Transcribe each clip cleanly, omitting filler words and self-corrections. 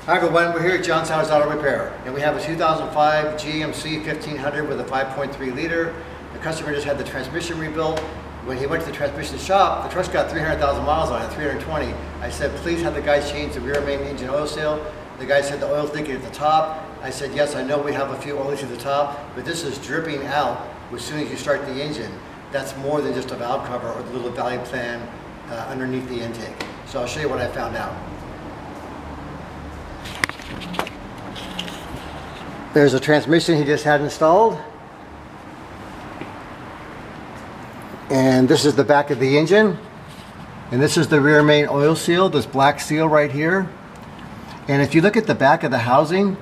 Hi everyone, we're here at John Sadler's Auto Repair, and we have a 2005 GMC 1500 with a 5.3 liter. The customer just had the transmission rebuilt. When he went to the transmission shop, the truck's got 300,000 miles on it, 320. I said, please have the guys change the rear main engine oil seal. The guy said the oil's leaking at the top. I said, yes, I know we have a few oil leaks at the top, but this is dripping out as soon as you start the engine. That's more than just a valve cover or the little value plan underneath the intake. So I'll show you what I found out. There's a transmission he just had installed. And this is the back of the engine. And this is the rear main oil seal, this black seal right here. And if you look at the back of the housing,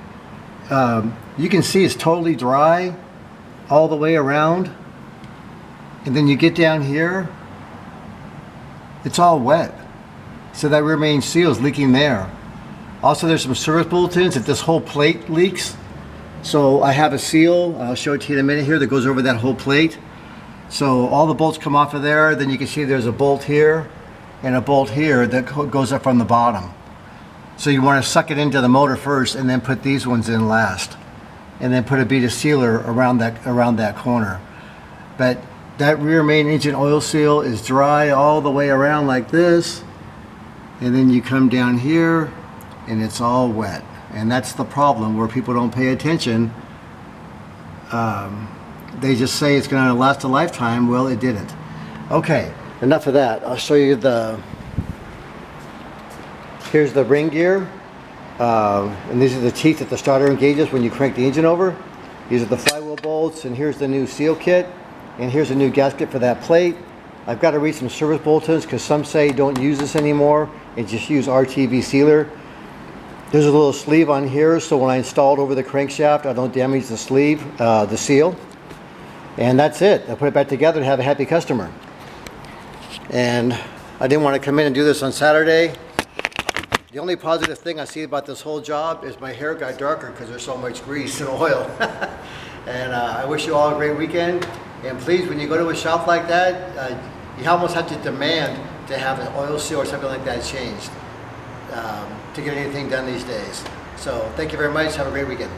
you can see it's totally dry all the way around. And then you get down here, it's all wet. So that rear main seal is leaking there. Also, there's some service bulletins that this whole plate leaks. So I have a seal, I'll show it to you in a minute here, that goes over that whole plate. So all the bolts come off of there. Then you can see there's a bolt here and a bolt here that goes up from the bottom. So you want to suck it into the motor first and then put these ones in last. And then put a bead of sealer around that corner. But that rear main engine oil seal is dry all the way around like this. And then you come down here and it's all wet. And that's the problem where people don't pay attention. They just say it's going to last a lifetime. Well, it didn't. Okay, enough of that. I'll show you here's the ring gear. And these are the teeth that the starter engages when you crank the engine over. These are the flywheel bolts, and here's the new seal kit. And here's a new gasket for that plate. I've got to read some service bulletins because some say don't use this anymore and just use RTV sealer. There's a little sleeve on here, so when I install it over the crankshaft, I don't damage the sleeve, the seal. And that's it. I put it back together and have a happy customer. And I didn't want to come in and do this on Saturday. The only positive thing I see about this whole job is my hair got darker because there's so much grease and oil. And I wish you all a great weekend. And please, when you go to a shop like that, you almost have to demand to have an oil seal or something like that changed to get anything done these days. So thank you very much. Have a great weekend.